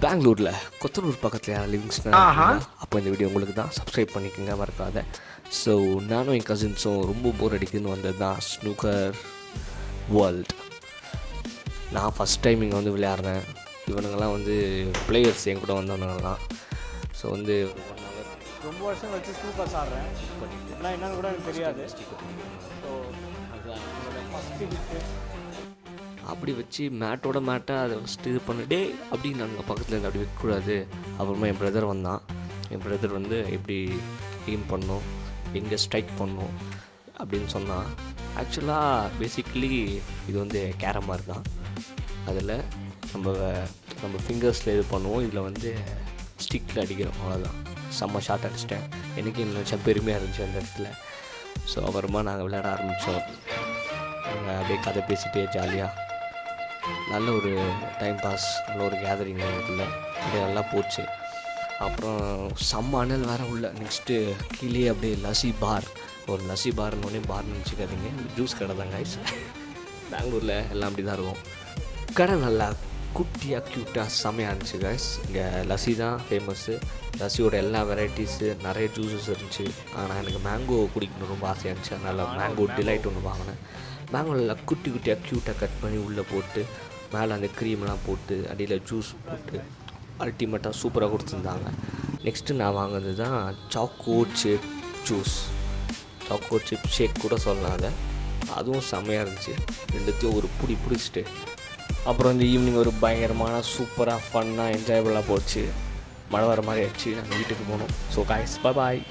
பெங்களூரில் கொத்தனூர் பக்கத்தில் யாரும் லிவிங்ஸ்னா அப்போ இந்த வீடியோ உங்களுக்கு தான். சப்ஸ்கிரைப் பண்ணிக்கோங்க மறக்காத. ஸோ நானும் என் கசின்ஸும் ரொம்ப போர் அடிக்குதுன்னு வந்தது தான் ஸ்னூக்கர் வேர்ல்ட். நான் ஃபஸ்ட் டைம் இங்கே வந்து விளையாடுறேன். இவனுங்கெல்லாம் வந்து பிளேயர்ஸ் என் கூட வந்தவனுங்கலாம். ஸோ வந்து 1 hour ரொம்ப வருஷம் வச்சு ஸ்னூக்கர்ஸ் ஆடுறேன். ஆனால் என்னன்னு கூட எனக்கு தெரியாது. ஸோ அதுதான் ஃபஸ்ட்டு ஹிட்டு அப்படி வச்சு மேட்டை அதை ஃபஸ்ட்டு இது பண்ணிட்டே அப்படி நாங்கள் பக்கத்தில் இருந்து அப்படி வைக்கக்கூடாது. அப்புறமா என் பிரதர் வந்தான். என் பிரதர் வந்து எப்படி எய்ம் பண்ணோம், எங்கே ஸ்ட்ரைக் பண்ணோம் அப்படின்னு சொன்னான். ஆக்சுவலாக பேசிக்கலி இது வந்து கேரம் மாதிரி தான். அதில் நம்ம ஃபிங்கர்ஸில் இது பண்ணுவோம், இதில் வந்து ஸ்டிக்கில் அடிக்கிறோம், அவ்வளோதான். செம்ம ஷார்ட் அடிச்சிட்டேன். எனக்கு நினச்சா பெருமையாக இருந்துச்சு அந்த இடத்துல. ஸோ அப்புறமா நாங்கள் விளையாட ஆரம்பித்தோம். நாங்கள் அப்படியே கதை பேசிகிட்டே ஜாலியாக நல்ல ஒரு டைம் பாஸ், நல்ல ஒரு கேதரிங் எனக்குள்ளே அப்படியே நல்லா போச்சு. அப்புறம் செம்ம அனல் வேறு உள்ள. நெக்ஸ்ட்டு கீழே அப்படியே லஸ்ஸி பார், ஒரு லஸ்ஸி பார்னோடனே பார்னு நினச்சிக்காதீங்க, ஜூஸ் கடை தான் கைஸ். பெங்களூரில் எல்லாம் அப்படி தான் இருக்கும். கடை நல்லா குட்டியாக க்யூட்டாக செம்மையாக இருந்துச்சு கைஸ். இங்கே லஸ்ஸி தான் ஃபேமஸ்ஸு. லஸ்ஸியோட எல்லா வெரைட்டிஸு, நிறைய ஜூஸஸ் இருந்துச்சு. ஆனால் எனக்கு மேங்கோ குடிக்கணும் ரொம்ப ஆசையாக இருந்துச்சு. அதனால் மேங்கோ டிலைட் ஒன்று வாங்கினேன். மேங்கோவில் குட்டி குட்டியாக க்யூட்டாக கட் பண்ணி உள்ளே போட்டு மேலே அந்த க்ரீம்லாம் போட்டு அடியில் ஜூஸ் போட்டு அல்டிமேட்டாக சூப்பராக கொடுத்துருந்தாங்க. நெக்ஸ்ட்டு நான் வாங்கினது தான் choco chip juice, choco chip shake கூட சொல்லலாம். அதை அதுவும் செம்மையாக இருந்துச்சு. ரெண்டுத்தையும் ஒரு பிடிச்சிட்டு அப்புறம் இந்த ஈவினிங் ஒரு பயங்கரமான சூப்பராக ஃபன்னாக என்ஜாயபுளாக போச்சு. மழை வர மாதிரி ஆச்சு. நாங்கள் வீட்டுக்கு போனோம். So guys bye.